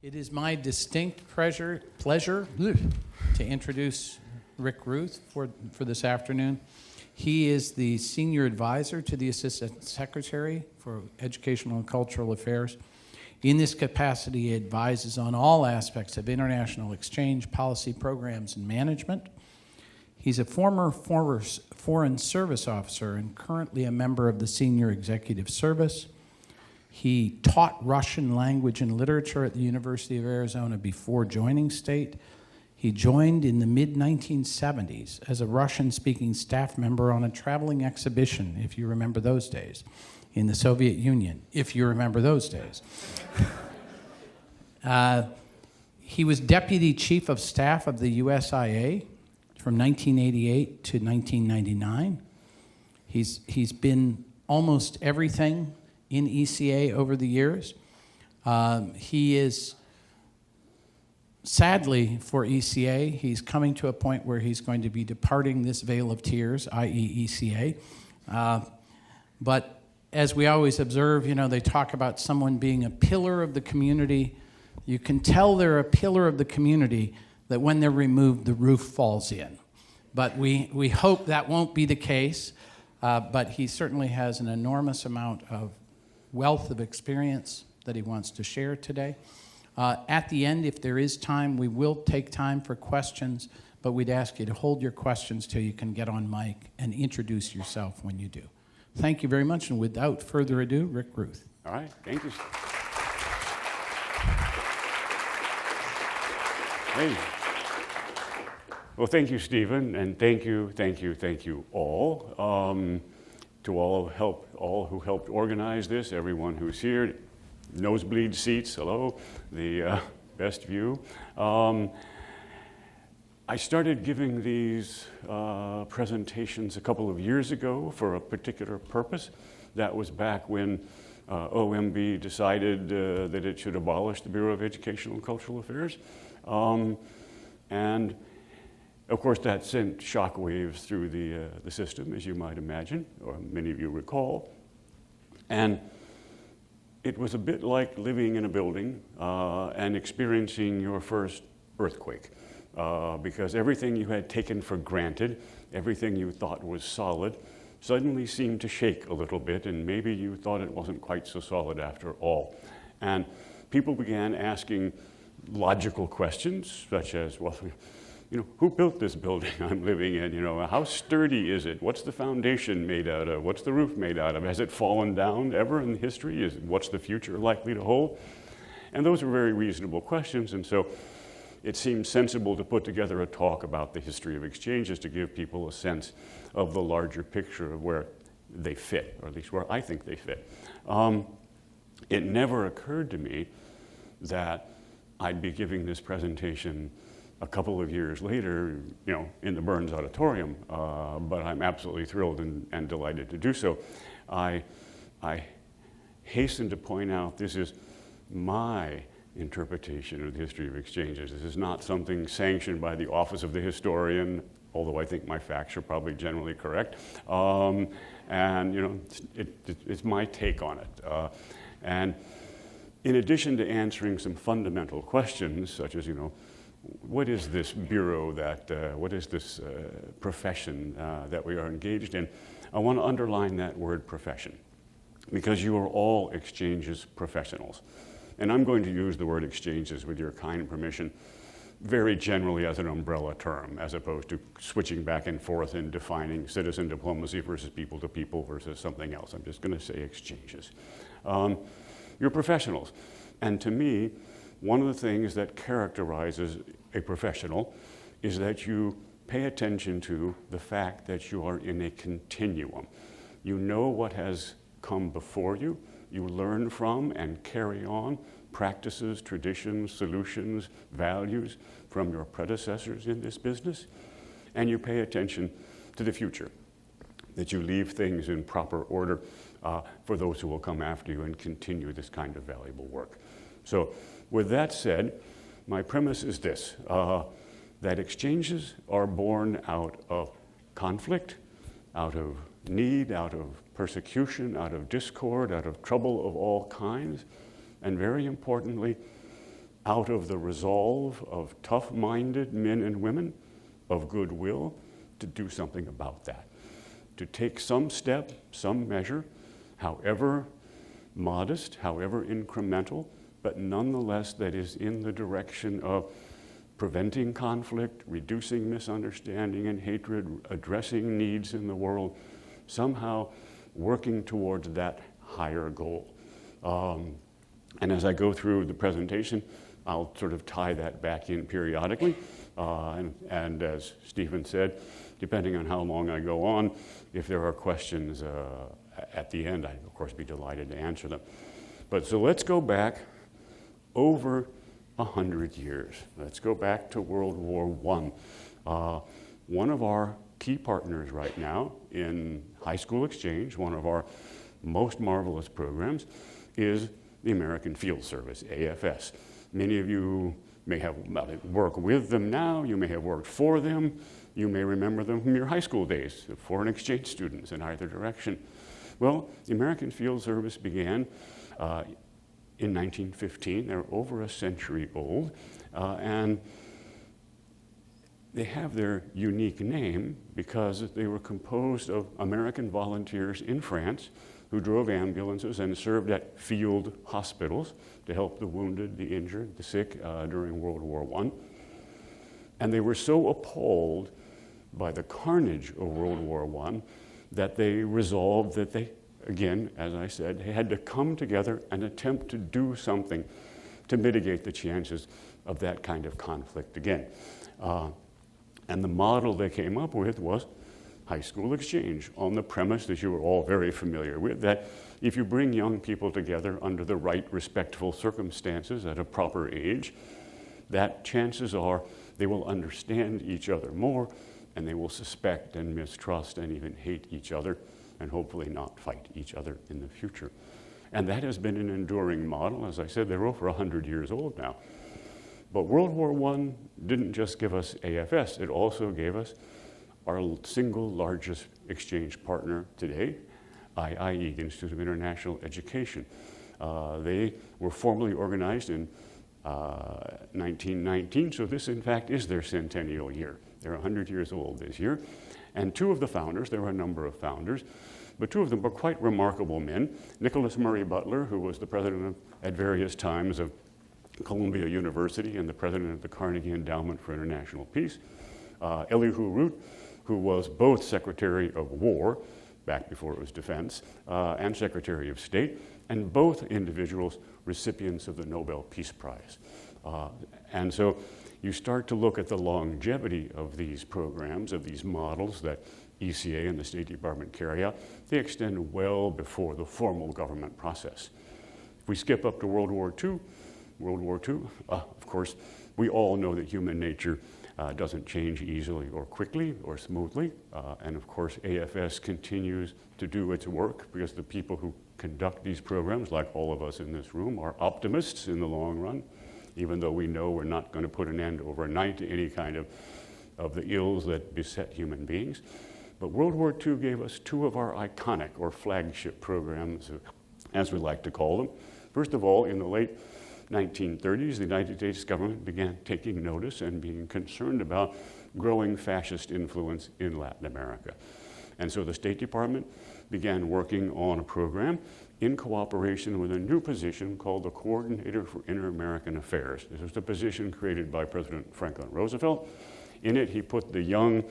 It is my distinct pleasure to introduce Rick Ruth for this afternoon. He is the Senior Advisor to the Assistant Secretary for Educational and Cultural Affairs. In this capacity, he advises on all aspects of international exchange, policy, programs, and management. He's a former Foreign Service officer and currently a member of the Senior Executive Service. He taught Russian language and literature at the University of Arizona before joining state. He joined in the mid-1970s as a Russian-speaking staff member on a traveling exhibition, if you remember those days, in the Soviet Union, if you remember those days. He was Deputy Chief of Staff of the USIA from 1988 to 1999. He's been almost everything in ECA over the years. He is, sadly for ECA, he's coming to a point where he's going to be departing this vale of tears, i.e. ECA. But as we always observe, you know, they talk about someone being a pillar of the community. You can tell they're a pillar of the community that when they're removed, the roof falls in. But we hope that won't be the case, but he certainly has an enormous amount of wealth of experience that he wants to share today. At the end, if there is time, we will take time for questions, but we'd ask you to hold your questions till you can get on mic and introduce yourself when you do. Thank you very much, and without further ado, Rick Ruth. All right, thank you. Hey. Well, thank you, Stephen, and thank you all. To all who helped organize this, everyone who's here, nosebleed seats, hello, the best view. I started giving these presentations a couple of years ago for a particular purpose. That was back when OMB decided that it should abolish the Bureau of Educational and Cultural Affairs. And of course, that sent shockwaves through the system, as you might imagine, or many of you recall. And it was a bit like living in a building and experiencing your first earthquake, because everything you had taken for granted, everything you thought was solid, suddenly seemed to shake a little bit, and maybe you thought it wasn't quite so solid after all. And people began asking logical questions, such as, well, you know, who built this building I'm living in? You know, how sturdy is it? What's the foundation made out of? What's the roof made out of? Has it fallen down ever in history? What's the future likely to hold? And those are very reasonable questions, and so it seemed sensible to put together a talk about the history of exchanges to give people a sense of the larger picture of where they fit, or at least where I think they fit. It never occurred to me that I'd be giving this presentation a couple of years later, you know, in the Burns Auditorium, but I'm absolutely thrilled and delighted to do so. I hasten to point out this is my interpretation of the history of exchanges. This is not something sanctioned by the Office of the Historian, although I think my facts are probably generally correct. And you know, it's my take on it. And in addition to answering some fundamental questions, such as, you know, what is this bureau what is this profession that we are engaged in? I want to underline that word profession, because you are all exchanges professionals. And I'm going to use the word exchanges, with your kind permission, very generally as an umbrella term, as opposed to switching back and forth and defining citizen diplomacy versus people to people versus something else. I'm just going to say exchanges. You're professionals. And to me, one of the things that characterizes a professional is that you pay attention to the fact that you are in a continuum. You know what has come before you. You learn from and carry on practices, traditions, solutions, values from your predecessors in this business. And you pay attention to the future, that you leave things in proper order for those who will come after you and continue this kind of valuable work. So with that said, my premise is this, that exchanges are born out of conflict, out of need, out of persecution, out of discord, out of trouble of all kinds, and very importantly, out of the resolve of tough-minded men and women of goodwill to do something about that, to take some step, some measure, however modest, however incremental, but nonetheless that is in the direction of preventing conflict, reducing misunderstanding and hatred, addressing needs in the world, somehow working towards that higher goal. And as I go through the presentation, I'll sort of tie that back in periodically. And as Stephen said, depending on how long I go on, if there are questions at the end, I'd of course be delighted to answer them. But so let's go back over 100 years. Let's go back to World War I. One of our key partners right now in high school exchange, one of our most marvelous programs, is the American Field Service, AFS. Many of you may have worked with them now, you may have worked for them, you may remember them from your high school days, foreign exchange students in either direction. Well, the American Field Service began in 1915. They're over a century old, and they have their unique name because they were composed of American volunteers in France who drove ambulances and served at field hospitals to help the wounded, the injured, the sick during World War I. And they were so appalled by the carnage of World War I that they resolved that they, again, as I said, they had to come together and attempt to do something to mitigate the chances of that kind of conflict again. And the model they came up with was high school exchange, on the premise that you are all very familiar with, that if you bring young people together under the right respectful circumstances at a proper age, that chances are they will understand each other more, and they will suspect and mistrust and even hate each other, and hopefully not fight each other in the future. And that has been an enduring model. As I said, they're over 100 years old now. But World War I didn't just give us AFS, it also gave us our single largest exchange partner today, IIE, the Institute of International Education. They were formally organized in 1919, so this in fact is their centennial year. They're 100 years old this year. And two of the founders, there were a number of founders, but two of them were quite remarkable men. Nicholas Murray Butler, who was the president at various times of Columbia University and the president of the Carnegie Endowment for International Peace. Elihu Root, who was both Secretary of War, back before it was Defense, and Secretary of State, and both individuals recipients of the Nobel Peace Prize. And so you start to look at the longevity of these programs, of these models that ECA and the State Department carry out. They extend well before the formal government process. If we skip up to World War II, of course, we all know that human nature doesn't change easily or quickly or smoothly. And of course, AFS continues to do its work because the people who conduct these programs, like all of us in this room, are optimists in the long run, even though we know we're not going to put an end overnight to any kind of the ills that beset human beings. But World War II gave us two of our iconic or flagship programs, as we like to call them. First of all, in the late 1930s, the United States government began taking notice and being concerned about growing fascist influence in Latin America. And so the State Department began working on a program in cooperation with a new position called the Coordinator for Inter-American Affairs. This was a position created by President Franklin Roosevelt. In it, he put the young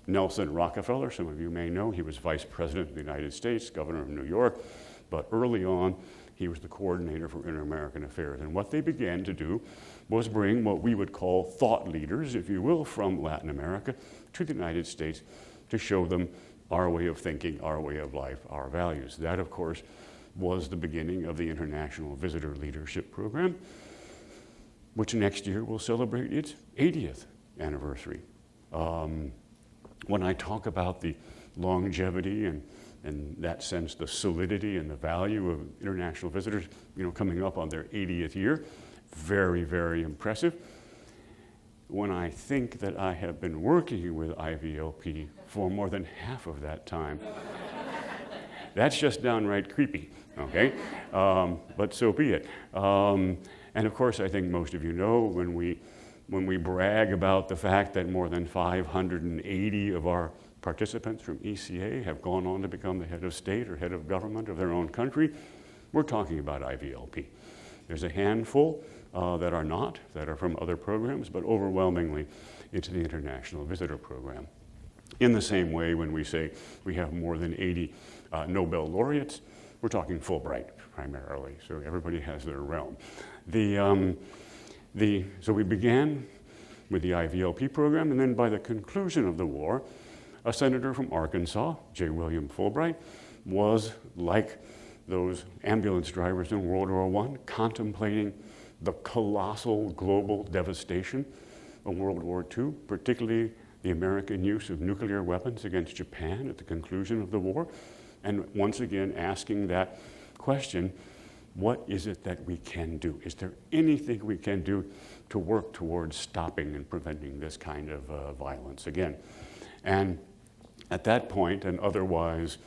Nelson Rockefeller. Some of you may know he was Vice President of the United States, Governor of New York, but early on, he was the Coordinator for Inter-American Affairs. And what they began to do was bring what we would call thought leaders, if you will, from Latin America to the United States to show them our way of thinking, our way of life, our values. That, of course, was the beginning of the International Visitor Leadership Program, which next year will celebrate its 80th anniversary. When I talk about the longevity and in that sense, the solidity and the value of international visitors, coming up on their 80th year, very, very impressive. When I think that I have been working with IVLP for more than half of that time, that's just downright creepy. okay? But so be it. And of course, I think most of you know when we brag about the fact that more than 580 of our participants from ECA have gone on to become the head of state or head of government of their own country, we're talking about IVLP. There's a handful that are not, that are from other programs, but overwhelmingly it's the International Visitor Program. In the same way, when we say we have more than 80 Nobel laureates, we're talking Fulbright primarily, so everybody has their realm. So we began with the IVLP program, and then by the conclusion of the war, a senator from Arkansas, J. William Fulbright, was, like those ambulance drivers in World War I, contemplating the colossal global devastation of World War II, particularly the American use of nuclear weapons against Japan at the conclusion of the war, and once again asking that question, what is it that we can do? Is there anything we can do to work towards stopping and preventing this kind of violence again? And at that point, an otherwise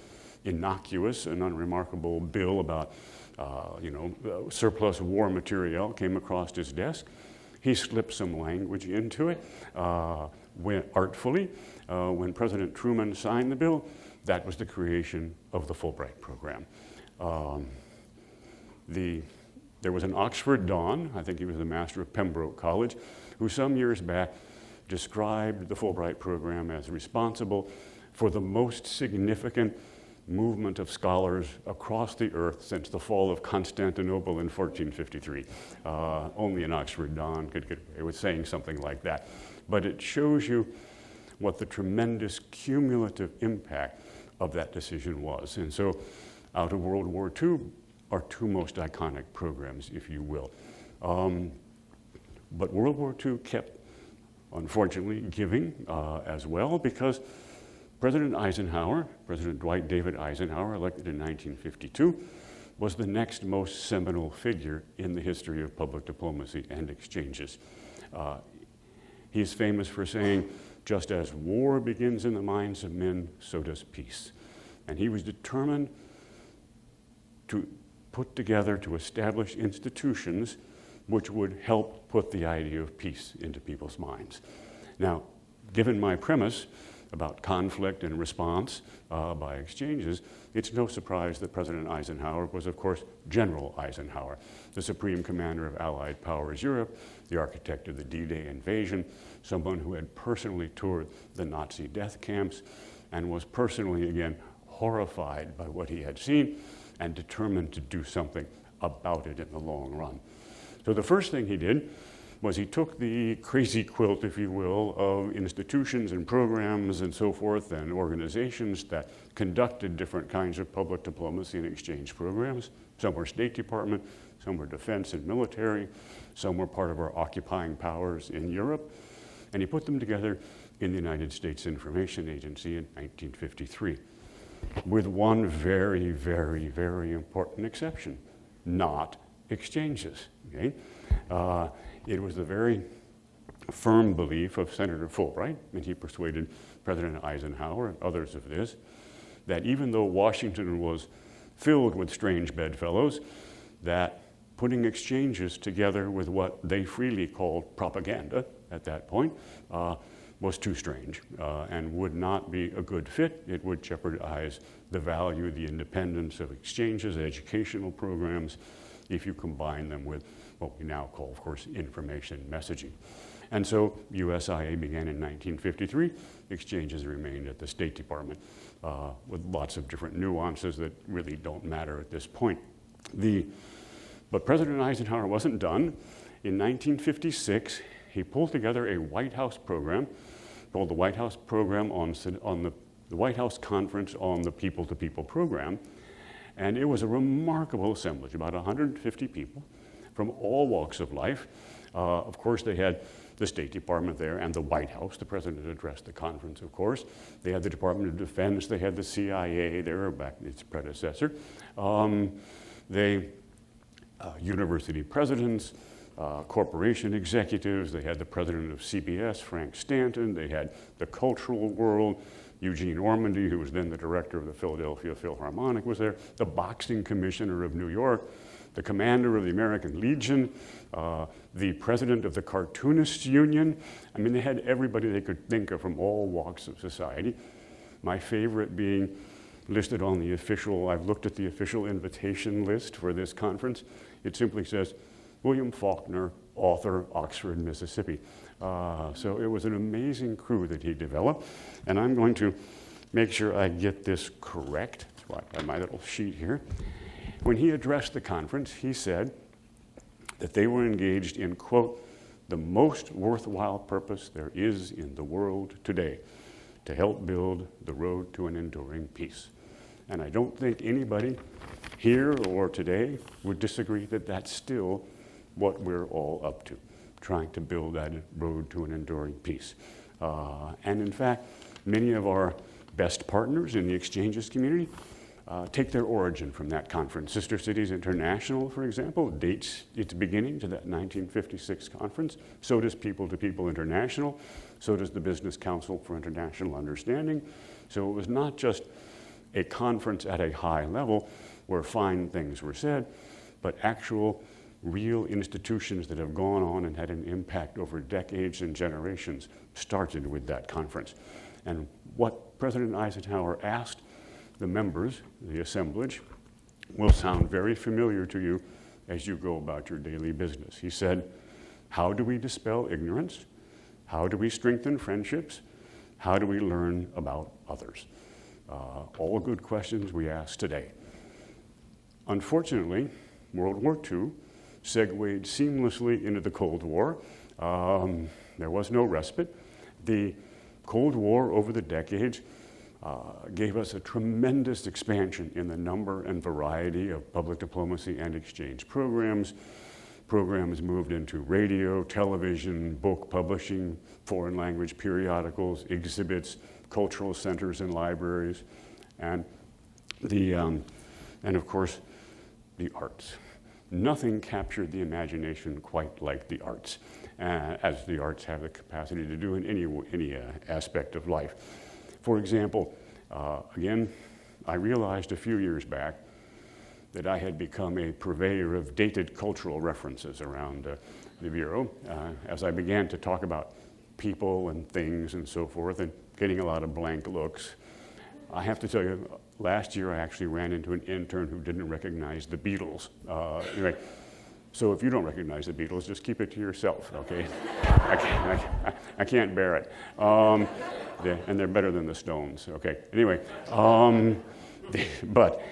innocuous and unremarkable bill about surplus war material came across his desk. He slipped some language into it, artfully. When President Truman signed the bill, that was the creation of the Fulbright program. There was an Oxford Don, I think he was the master of Pembroke College, who some years back described the Fulbright program as responsible for the most significant movement of scholars across the earth since the fall of Constantinople in 1453. Only an Oxford Don could get away with saying something like that. But it shows you what the tremendous cumulative impact of that decision was. And so out of World War II are two most iconic programs, if you will. But World War II kept, unfortunately, giving as well, because President Dwight David Eisenhower, elected in 1952, was the next most seminal figure in the history of public diplomacy and exchanges. He's famous for saying, just as war begins in the minds of men, so does peace. And he was determined to establish institutions which would help put the idea of peace into people's minds. Now, given my premise about conflict and response by exchanges, it's no surprise that President Eisenhower was, of course, General Eisenhower, the supreme commander of Allied powers Europe, the architect of the D-Day invasion, someone who had personally toured the Nazi death camps and was personally, again, horrified by what he had seen and determined to do something about it in the long run. So the first thing he did was he took the crazy quilt, if you will, of institutions and programs and so forth and organizations that conducted different kinds of public diplomacy and exchange programs. Some were State Department, some were defense and military, some were part of our occupying powers in Europe, and he put them together in the United States Information Agency in 1953, with one very, very, very important exception: not exchanges. Okay? It was the very firm belief of Senator Fulbright, and he persuaded President Eisenhower and others of this, that even though Washington was filled with strange bedfellows, that putting exchanges together with what they freely called propaganda at that point was too strange and would not be a good fit. It would jeopardize the value, the independence of exchanges, educational programs, if you combine them with what we now call, of course, information messaging. And so USIA began in 1953. Exchanges remained at the State Department with lots of different nuances that really don't matter at this point. But President Eisenhower wasn't done. In 1956, he pulled together a White House program called the White House Program on the White House Conference on the People-to-People Program. And it was a remarkable assemblage, about 150 people from all walks of life. Of course, they had the State Department there and the White House. The president addressed the conference, of course. They had the Department of Defense. They had the CIA. They were back its predecessor. University presidents, corporation executives. They had the president of CBS, Frank Stanton. They had the cultural world, Eugene Ormandy, who was then the director of the Philadelphia Philharmonic, was there. The boxing commissioner of New York, the commander of the American Legion, the president of the Cartoonists Union. I mean, they had everybody they could think of from all walks of society. My favorite being listed on the official, I've looked at the official invitation list for this conference. It simply says, William Faulkner, author, Oxford, Mississippi. So it was an amazing crew that he developed, and I'm going to make sure I get this correct. That's why I have my little sheet here. When he addressed the conference, he said that they were engaged in, quote, the most worthwhile purpose there is in the world today, to help build the road to an enduring peace. And I don't think anybody here or today would disagree that that's still what we're all up to, trying to build that road to an enduring peace. And in fact, many of our best partners in the exchanges community take their origin from that conference. Sister Cities International, for example, dates its beginning to that 1956 conference. So does People to People International. So does the Business Council for International Understanding. So it was not just a conference at a high level where fine things were said, but actual real institutions that have gone on and had an impact over decades and generations started with that conference. And what President Eisenhower asked the members, the assemblage, will sound very familiar to you as you go about your daily business. He said, how do we dispel ignorance? How do we strengthen friendships? How do we learn about others? All good questions we ask today. Unfortunately, World War II segued seamlessly into the Cold War. There was no respite. The Cold War over the decades gave us a tremendous expansion in the number and variety of public diplomacy and exchange programs. Programs moved into radio, television, book publishing, foreign language periodicals, exhibits, cultural centers and libraries, and of course, the arts. Nothing captured the imagination quite like the arts, as the arts have the capacity to do in any aspect of life. For example, again, I realized a few years back that I had become a purveyor of dated cultural references around the Bureau as I began to talk about people and things and so forth, and getting a lot of blank looks. I have to tell you, last year I actually ran into an intern who didn't recognize the Beatles. Anyway, so if you don't recognize the Beatles, just keep it to yourself, okay? I can't bear it. And they're better than the Stones, okay? Anyway, but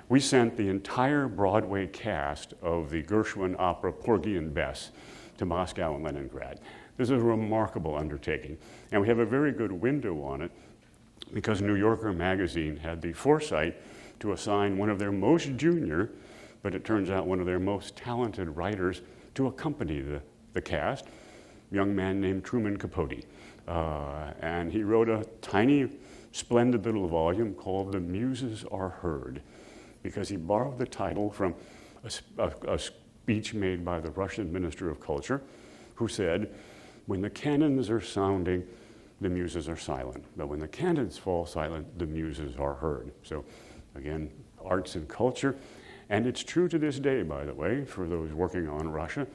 we sent the entire Broadway cast of the Gershwin opera Porgy and Bess to Moscow and Leningrad. This is a remarkable undertaking, and we have a very good window on it because New Yorker magazine had the foresight to assign one of their most junior, but it turns out one of their most talented writers to accompany the cast, a young man named Truman Capote. And he wrote a tiny, splendid little volume called The Muses Are Heard, because he borrowed the title from a speech made by the Russian Minister of Culture, who said, when the cannons are sounding, the muses are silent. But when the cannons fall silent, the muses are heard. So again, arts and culture. And it's true to this day, by the way, for those working on Russia,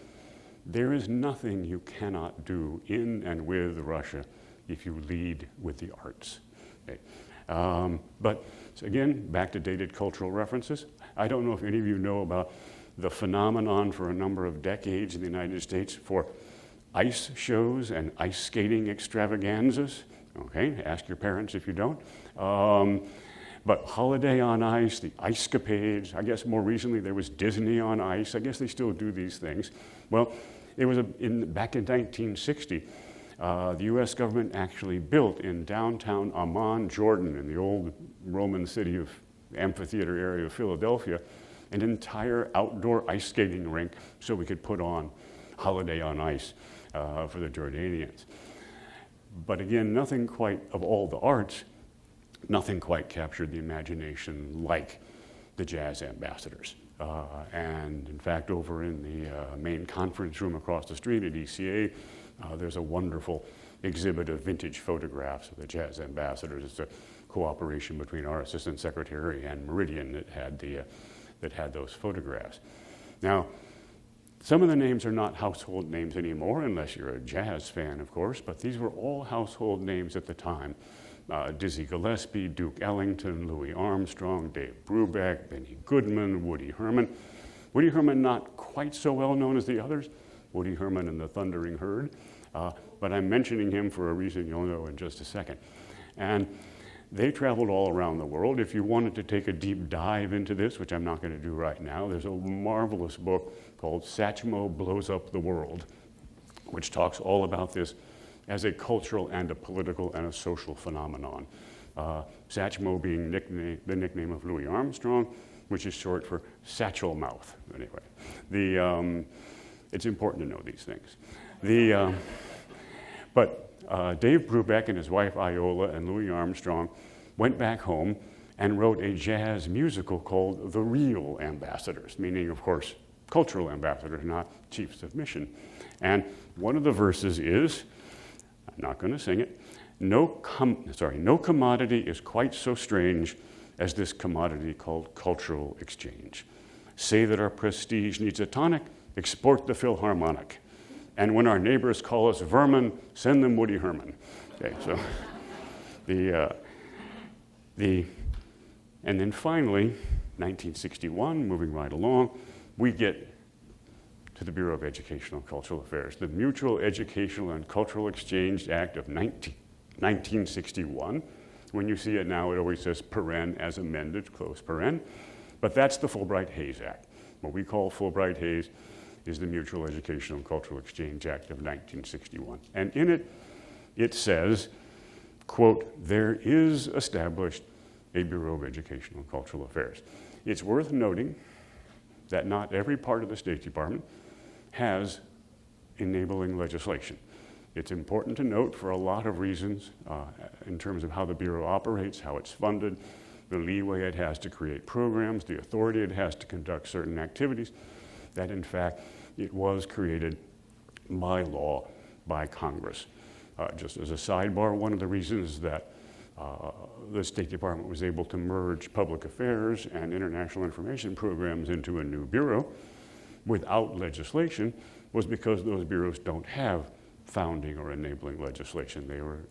there is nothing you cannot do in and with Russia if you lead with the arts. Okay. But so again, back to dated cultural references. I don't know if any of you know about the phenomenon for a number of decades in the United States for ice shows and ice skating extravaganzas. Okay, ask your parents if you don't. But Holiday on Ice, the Ice-capades, I guess more recently there was Disney on Ice. I guess they still do these things. Well, it was back in 1960, the US government actually built in downtown Amman, Jordan, in the old Roman city of amphitheater area of Philadelphia, an entire outdoor ice skating rink so we could put on Holiday on Ice for the Jordanians. But again, nothing quite, of all the arts, nothing quite captured the imagination like the jazz ambassadors. And in fact, over in the main conference room across the street at ECA, there's a wonderful exhibit of vintage photographs of the jazz ambassadors. It's a cooperation between our assistant secretary and Meridian that had those photographs. Now, some of the names are not household names anymore, unless you're a jazz fan, of course, but these were all household names at the time. Dizzy Gillespie, Duke Ellington, Louis Armstrong, Dave Brubeck, Benny Goodman, Woody Herman. Woody Herman not quite so well known as the others, Woody Herman and the Thundering Herd, but I'm mentioning him for a reason you'll know in just a second. And they traveled all around the world. If you wanted to take a deep dive into this, which I'm not going to do right now, there's a marvelous book called Satchmo Blows Up the World, which talks all about this as a cultural and a political and a social phenomenon. Satchmo being the nickname of Louis Armstrong, which is short for satchel mouth. Anyway, it's important to know these things. But Dave Brubeck and his wife Iola and Louis Armstrong went back home and wrote a jazz musical called The Real Ambassadors, meaning, of course, cultural ambassadors, not chiefs of mission. And one of the verses is, I'm not going to sing it, no commodity is quite so strange as this commodity called cultural exchange. Say that our prestige needs a tonic, export the Philharmonic. And when our neighbors call us vermin, send them Woody Herman. Okay, so and then finally, 1961, moving right along, we get to the Bureau of Educational and Cultural Affairs, the Mutual Educational and Cultural Exchange Act of 1961. When you see it now, it always says paren as amended, close paren. But that's the Fulbright-Hays Act. What we call Fulbright-Hays is the Mutual Educational and Cultural Exchange Act of 1961. And in it, it says, quote, there is established a Bureau of Educational and Cultural Affairs. It's worth noting that not every part of the State Department has enabling legislation. It's important to note for a lot of reasons in terms of how the Bureau operates, how it's funded, the leeway it has to create programs, the authority it has to conduct certain activities, that in fact it was created by law by Congress. Just as a sidebar, one of the reasons that the State Department was able to merge public affairs and international information programs into a new bureau without legislation was because those bureaus don't have founding or enabling legislation. They were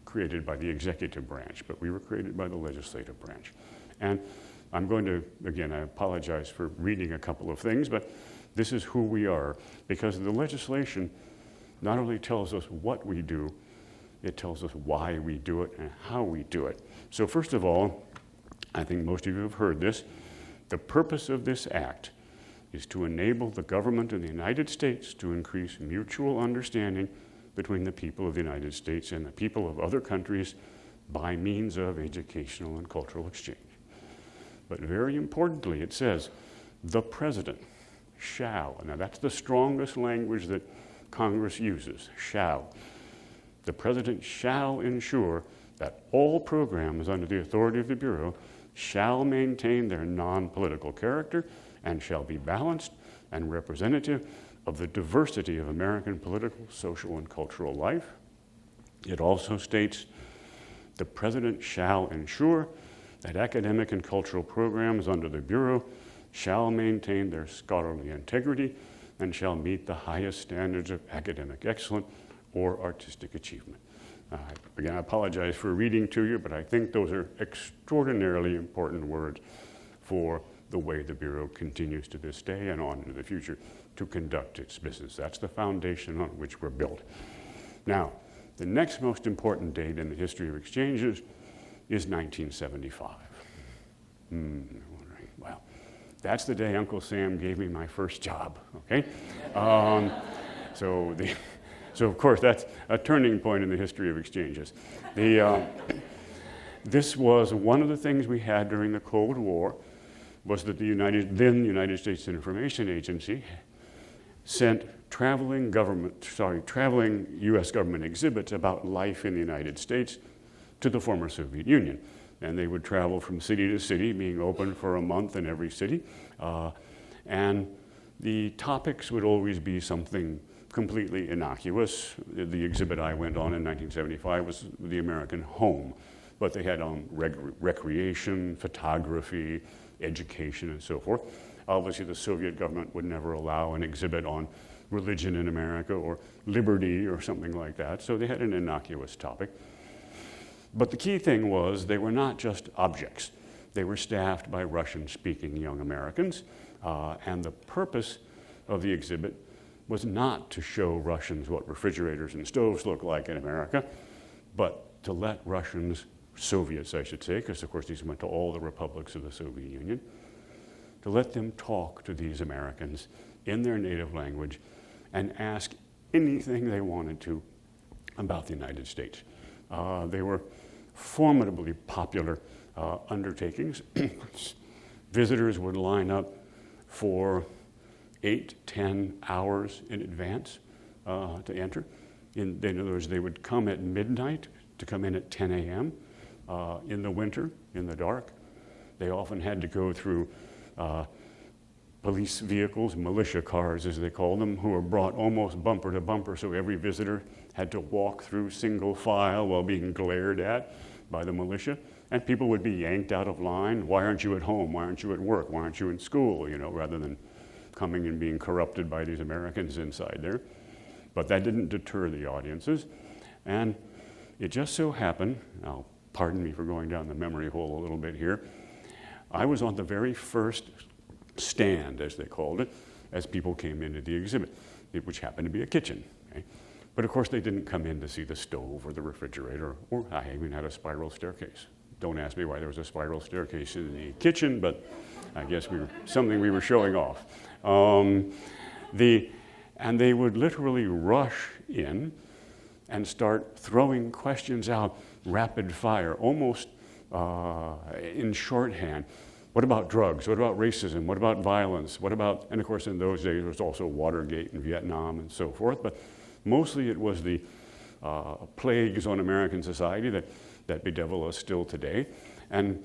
created by the executive branch, but we were created by the legislative branch. And I'm going to, again, I apologize for reading a couple of things, but this is who we are, because the legislation not only tells us what we do, it tells us why we do it and how we do it. So first of all, I think most of you have heard this, the purpose of this act is to enable the government of the United States to increase mutual understanding between the people of the United States and the people of other countries by means of educational and cultural exchange. But very importantly, it says, the president shall, now that's the strongest language that Congress uses, shall. The president shall ensure that all programs under the authority of the Bureau shall maintain their non-political character and shall be balanced and representative of the diversity of American political, social, and cultural life. It also states, the president shall ensure that academic and cultural programs under the Bureau shall maintain their scholarly integrity and shall meet the highest standards of academic excellence or artistic achievement. Again, I apologize for reading to you, but I think those are extraordinarily important words for the way the Bureau continues to this day and on into the future to conduct its business. That's the foundation on which we're built. Now, the next most important date in the history of exchanges is 1975. Well, that's the day Uncle Sam gave me my first job, okay? So of course, that's a turning point in the history of exchanges. This was one of the things we had during the Cold War, was that the United States Information Agency sent traveling U.S. government exhibits about life in the United States to the former Soviet Union. And they would travel from city to city, being open for a month in every city. And the topics would always be something completely innocuous. The exhibit I went on in 1975 was the American home, but they had recreation, photography, education, and so forth. Obviously, the Soviet government would never allow an exhibit on religion in America or liberty or something like that, so they had an innocuous topic. But the key thing was they were not just objects. They were staffed by Russian-speaking young Americans, and the purpose of the exhibit was not to show Russians what refrigerators and stoves look like in America, but to let Russians, Soviets I should say, because of course these went to all the republics of the Soviet Union, to let them talk to these Americans in their native language and ask anything they wanted to about the United States. They were formidably popular undertakings. Visitors would line up for 8-10 hours in advance to enter. In other words, they would come at midnight to come in at 10 a.m. In the winter, in the dark. They often had to go through police vehicles, militia cars as they call them, who were brought almost bumper to bumper, so every visitor had to walk through single file while being glared at by the militia. And people would be yanked out of line. Why aren't you at home? Why aren't you at work? Why aren't you in school? You know, rather than coming and being corrupted by these Americans inside there. But that didn't deter the audiences. And it just so happened, now pardon me for going down the memory hole a little bit here, I was on the very first stand, as they called it, as people came into the exhibit, which happened to be a kitchen. Okay? But of course they didn't come in to see the stove or the refrigerator, or I even had a spiral staircase. Don't ask me why there was a spiral staircase in the kitchen, but I guess something we were showing off. And they would literally rush in and start throwing questions out rapid fire, almost in shorthand. What about drugs? What about racism? What about violence? What about, and of course in those days there was also Watergate and Vietnam and so forth, but mostly it was the plagues on American society that bedevil us still today. And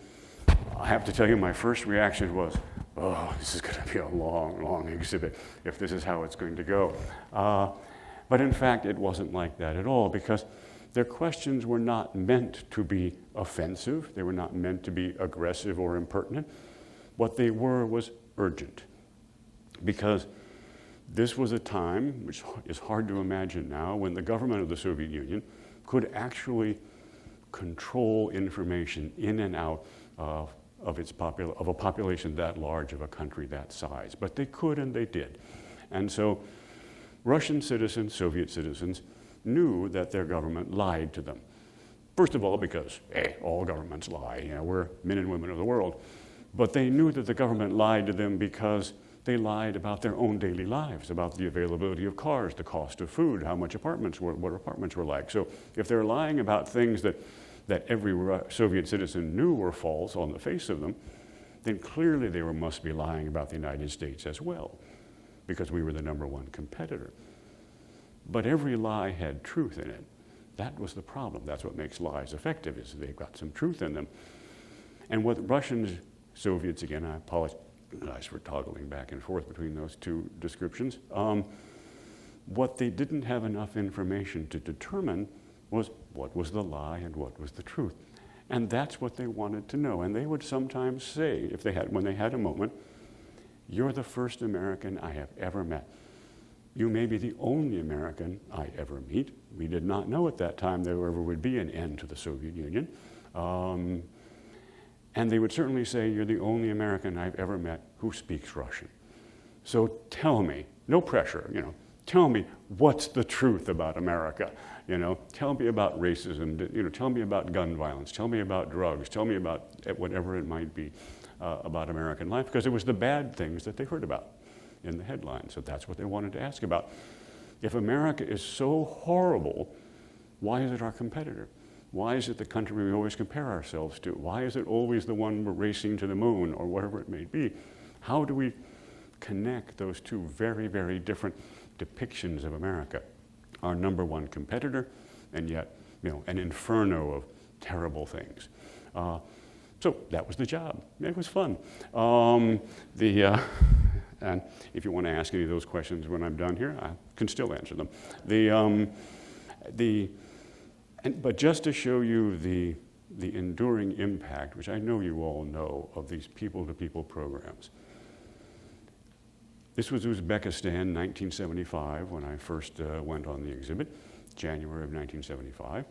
I have to tell you, my first reaction was, oh, this is going to be a long, long exhibit if this is how it's going to go. But in fact, it wasn't like that at all, because their questions were not meant to be offensive. They were not meant to be aggressive or impertinent. What they were was urgent, because this was a time, which is hard to imagine now, when the government of the Soviet Union could actually control information in and out of a population that large, of a country that size. But they could, and they did. And so Russian citizens, Soviet citizens, knew that their government lied to them. First of all, because, all governments lie. You know, we're men and women of the world. But they knew that the government lied to them because they lied about their own daily lives, about the availability of cars, the cost of food, how much what apartments were like. So if they're lying about things that every Soviet citizen knew were false on the face of them, then clearly they must be lying about the United States as well, because we were the #1 competitor. But every lie had truth in it. That was the problem. That's what makes lies effective, is they've got some truth in them. And what Russians, Soviets, again, I apologize for toggling back and forth between those two descriptions. What they didn't have enough information to determine was what was the lie and what was the truth. And that's what they wanted to know. And they would sometimes say, when they had a moment, "You're the first American I have ever met. You may be the only American I ever meet." We did not know at that time there ever would be an end to the Soviet Union. And they would certainly say, "You're the only American I've ever met who speaks Russian. So tell me," no pressure, "tell me what's the truth about America. Tell me about racism, tell me about gun violence, tell me about drugs, tell me about whatever it might be about American life," because it was the bad things that they heard about in the headlines. So that's what they wanted to ask about. If America is so horrible, why is it our competitor? Why is it the country we always compare ourselves to? Why is it always the one we're racing to the moon, or whatever it may be? How do we connect those two very, very different depictions of America? Our #1 competitor, and yet, an inferno of terrible things. So that was the job. It was fun. And if you want to ask any of those questions when I'm done here, I can still answer them. But just to show you the enduring impact, which I know you all know, of these people-to-people programs. This was Uzbekistan, 1975, when I first went on the exhibit, January of 1975.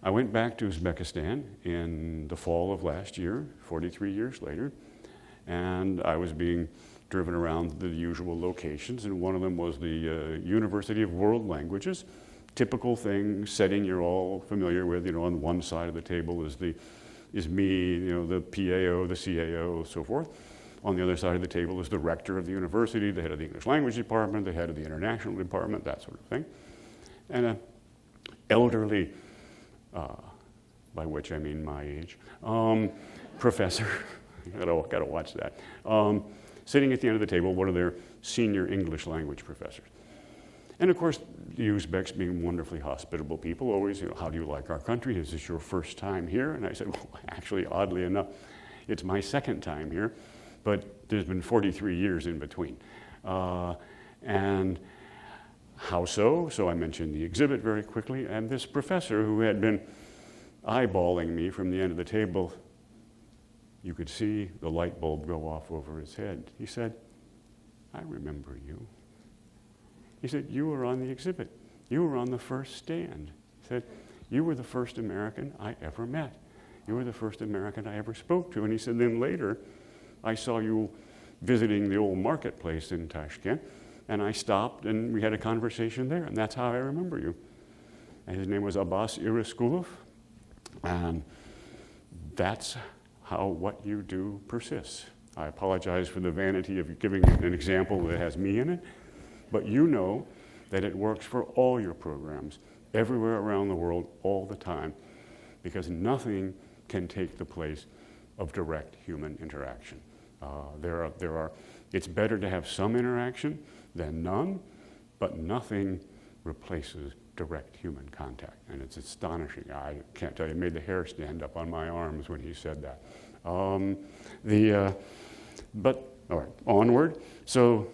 I went back to Uzbekistan in the fall of last year, 43 years later, and I was being driven around the usual locations, and one of them was the University of World Languages. Typical thing, setting you're all familiar with. On one side of the table is me, the PAO, the CAO, so forth. On the other side of the table is the rector of the university, the head of the English language department, the head of the international department, that sort of thing. And an elderly, by which I mean my age, professor, gotta watch that, sitting at the end of the table, one of their senior English language professors. And of course, the Uzbeks, being wonderfully hospitable people, always, how do you like our country? Is this your first time here? And I said, well, actually, oddly enough, it's my second time here, but there's been 43 years in between. And how so? So I mentioned the exhibit very quickly, and this professor who had been eyeballing me from the end of the table, you could see the light bulb go off over his head. He said, I remember you. He said, you were on the exhibit. You were on the first stand. He said, you were the first American I ever met. You were the first American I ever spoke to. And he said, then later, I saw you visiting the old marketplace in Tashkent, and I stopped and we had a conversation there, and that's how I remember you. And his name was Abbas Iriskulov, and that's how what you do persists. I apologize for the vanity of giving an example that has me in it, but you know that it works for all your programs, everywhere around the world, all the time, because nothing can take the place of direct human interaction. It's better to have some interaction than none, but nothing replaces direct human contact. And it's astonishing. I can't tell you, it made the hair stand up on my arms when he said that. But, all right, onward. So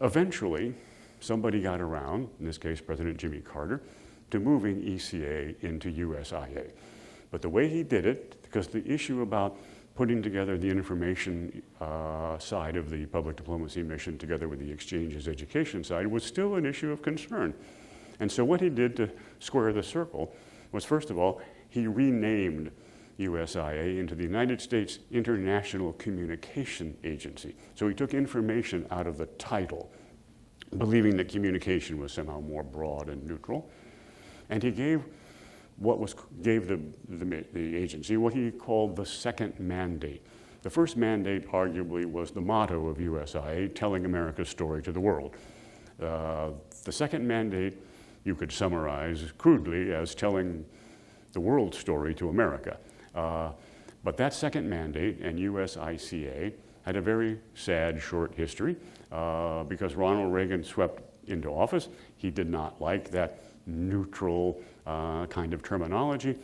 eventually, somebody got around, in this case President Jimmy Carter, to moving ECA into USIA. But the way he did it, because the issue about putting together the information side of the public diplomacy mission together with the exchanges education side was still an issue of concern. And so what he did to square the circle was, first of all, he renamed USIA into the United States International Communication Agency. So he took information out of the title, believing that communication was somehow more broad and neutral. And he gave the agency what he called the second mandate. The first mandate arguably was the motto of USIA, telling America's story to the world. The second mandate you could summarize crudely as telling the world's story to America. But that second mandate and USICA had a very sad short history because Ronald Reagan swept into office. He did not like that neutral kind of terminology.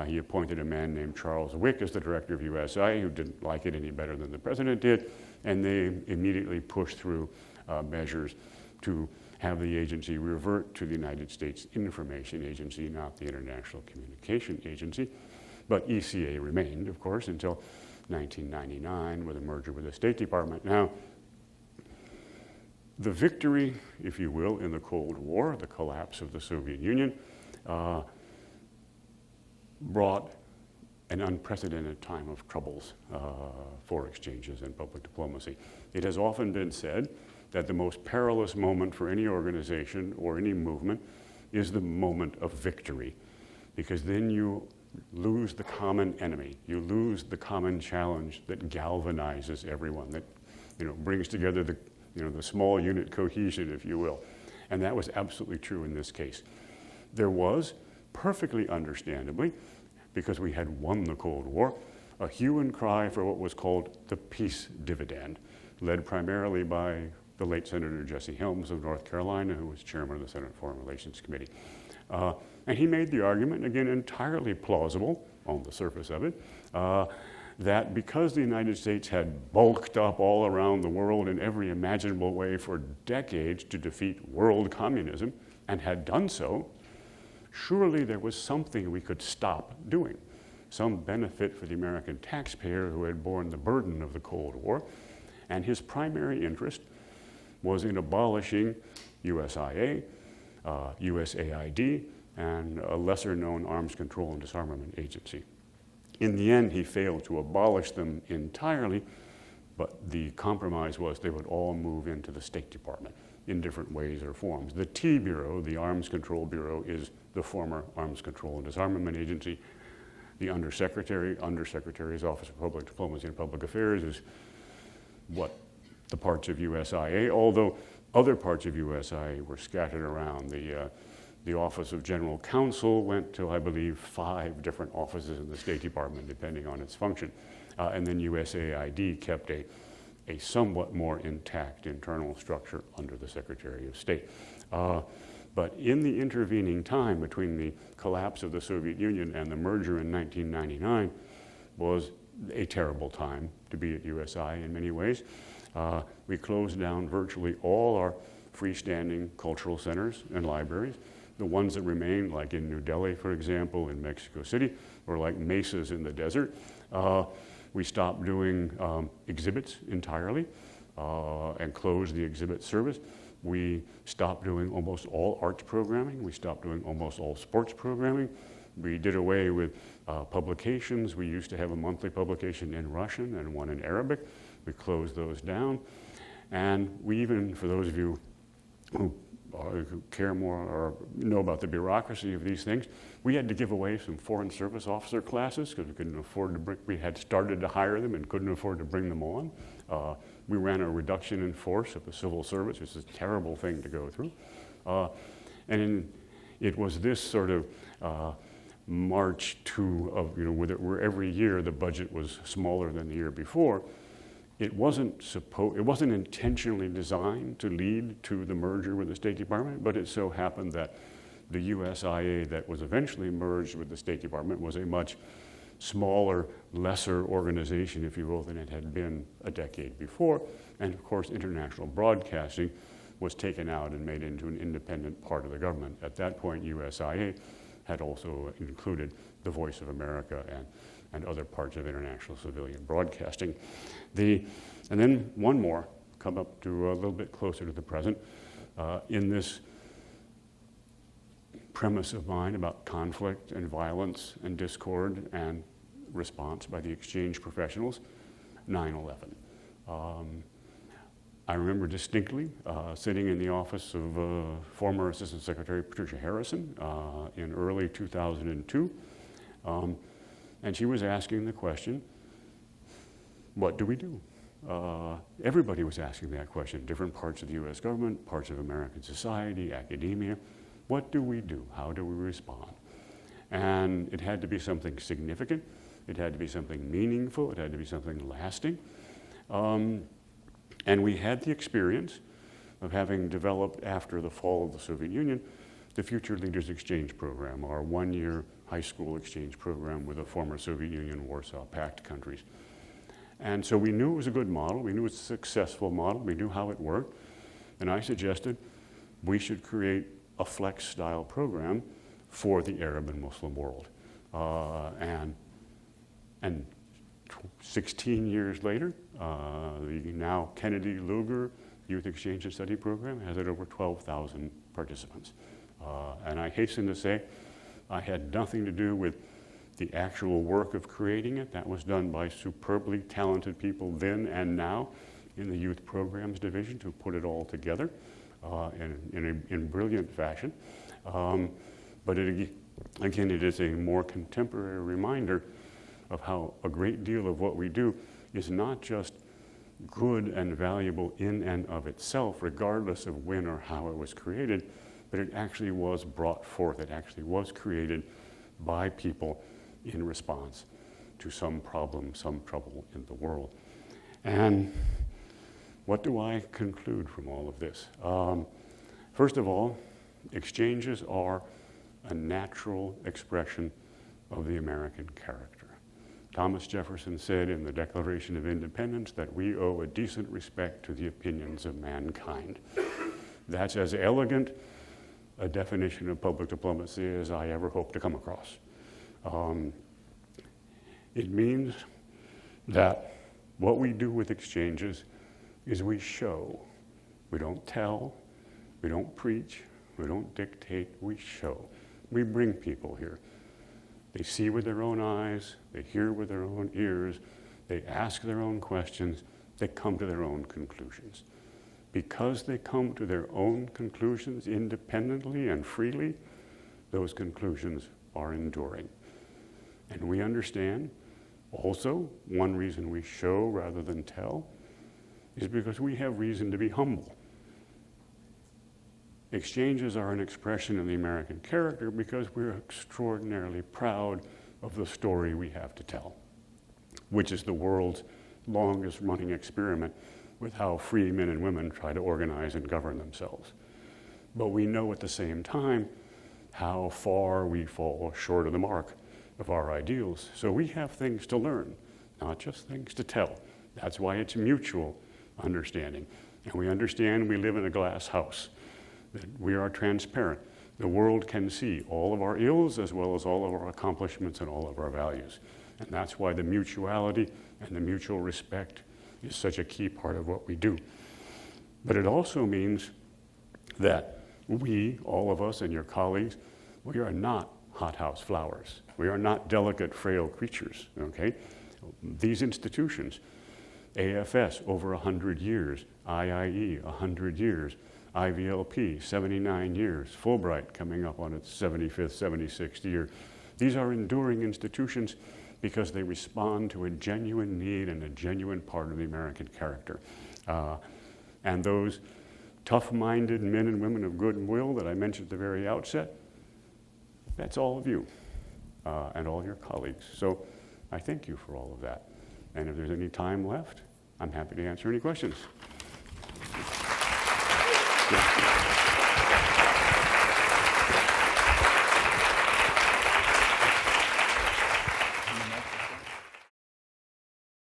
He appointed a man named Charles Wick as the director of USIA, who didn't like it any better than the president did, and they immediately pushed through measures to have the agency revert to the United States Information Agency, not the International Communication Agency. But ECA remained, of course, until 1999 with a merger with the State Department. Now, the victory, if you will, in the Cold War, the collapse of the Soviet Union, brought an unprecedented time of troubles for exchanges and public diplomacy. It has often been said that the most perilous moment for any organization or any movement is the moment of victory, because then you lose the common enemy. You lose the common challenge that galvanizes everyone, that brings together the small unit cohesion, if you will. And that was absolutely true in this case. There was, perfectly understandably, because we had won the Cold War, a hue and cry for what was called the peace dividend, led primarily by the late Senator Jesse Helms of North Carolina, who was chairman of the Senate Foreign Relations Committee. And he made the argument, again, entirely plausible on the surface of it, that because the United States had bulked up all around the world in every imaginable way for decades to defeat world communism, and had done so, surely there was something we could stop doing, some benefit for the American taxpayer who had borne the burden of the Cold War. And his primary interest was in abolishing USIA, USAID, and a lesser-known arms control and disarmament agency. In the end, he failed to abolish them entirely, but the compromise was they would all move into the State Department in different ways or forms. The T Bureau, the Arms Control Bureau, is the former Arms Control and Disarmament Agency. The Undersecretary's Office of Public Diplomacy and Public Affairs is what the parts of USIA, although other parts of USIA were scattered around. The Office of General Counsel went to, I believe, 5 different offices in the State Department, depending on its function. And then USAID kept a somewhat more intact internal structure under the Secretary of State. But in the intervening time between the collapse of the Soviet Union and the merger in 1999 was a terrible time to be at USI in many ways. We closed down virtually all our freestanding cultural centers and libraries. The ones that remained, like in New Delhi, for example, in Mexico City, or like mesas in the desert. We stopped doing exhibits entirely and closed the exhibit service. We stopped doing almost all arts programming. We stopped doing almost all sports programming. We did away with publications. We used to have a monthly publication in Russian and one in Arabic. We closed those down. And we even, for those of you who care more or know about the bureaucracy of these things, we had to give away some Foreign Service Officer classes because we couldn't afford to bring, we had started to hire them and couldn't afford to bring them on. We ran a reduction in force of the civil service, which is a terrible thing to go through. It was this sort of march where every year the budget was smaller than the year before. It wasn't intentionally designed to lead to the merger with the State Department, but it so happened that the USIA that was eventually merged with the State Department was a much smaller, lesser organization, if you will, than it had been a decade before. And of course, international broadcasting was taken out and made into an independent part of the government. At that point, USIA had also included the Voice of America and other parts of international civilian broadcasting. And then one more, come up to a little bit closer to the present, in this premise of mine about conflict and violence and discord and response by the exchange professionals, 9/11. I remember distinctly sitting in the office of former Assistant Secretary Patricia Harrison in early 2002, and she was asking the question, what do we do? Everybody was asking that question, different parts of the US government, parts of American society, academia. What do we do? How do we respond? And it had to be something significant. It had to be something meaningful. It had to be something lasting. And we had the experience of having developed, after the fall of the Soviet Union, the Future Leaders Exchange Program, our one-year high school exchange program with the former Soviet Union, Warsaw Pact countries. And so we knew it was a good model. We knew it was a successful model. We knew how it worked. And I suggested we should create a flex-style program for the Arab and Muslim world. And 16 years later, the now Kennedy Lugar Youth Exchange and Study Program has had over 12,000 participants. And I hasten to say, I had nothing to do with the actual work of creating it. That was done by superbly talented people then and now in the Youth Programs Division to put it all together in brilliant fashion. But again, it is a more contemporary reminder of how a great deal of what we do is not just good and valuable in and of itself, regardless of when or how it was created, but it actually was brought forth. It actually was created by people in response to some problem, some trouble in the world. And what do I conclude from all of this? First of all, exchanges are a natural expression of the American character. Thomas Jefferson said in the Declaration of Independence that we owe a decent respect to the opinions of mankind. That's as elegant a definition of public diplomacy as I ever hope to come across. It means that what we do with exchanges is we show. We don't tell, we don't preach, we don't dictate, we show. We bring people here. They see with their own eyes, they hear with their own ears, they ask their own questions, they come to their own conclusions. Because they come to their own conclusions independently and freely, those conclusions are enduring. And we understand also, one reason we show rather than tell is because we have reason to be humble. Exchanges are an expression of the American character because we're extraordinarily proud of the story we have to tell, which is the world's longest running experiment with how free men and women try to organize and govern themselves. But we know at the same time how far we fall short of the mark of our ideals. So we have things to learn, not just things to tell. That's why it's mutual understanding. And we understand we live in a glass house, that we are transparent. The world can see all of our ills as well as all of our accomplishments and all of our values. And that's why the mutuality and the mutual respect is such a key part of what we do. But it also means that we, all of us and your colleagues, we are not hothouse flowers. We are not delicate, frail creatures, okay? These institutions, AFS, over 100 years, IIE, 100 years, IVLP, 79 years, Fulbright coming up on its 75th, 76th year. These are enduring institutions because they respond to a genuine need and a genuine part of the American character. And those tough-minded men and women of goodwill that I mentioned at the very outset, that's all of you and all your colleagues. So I thank you for all of that. And if there's any time left, I'm happy to answer any questions. Yeah.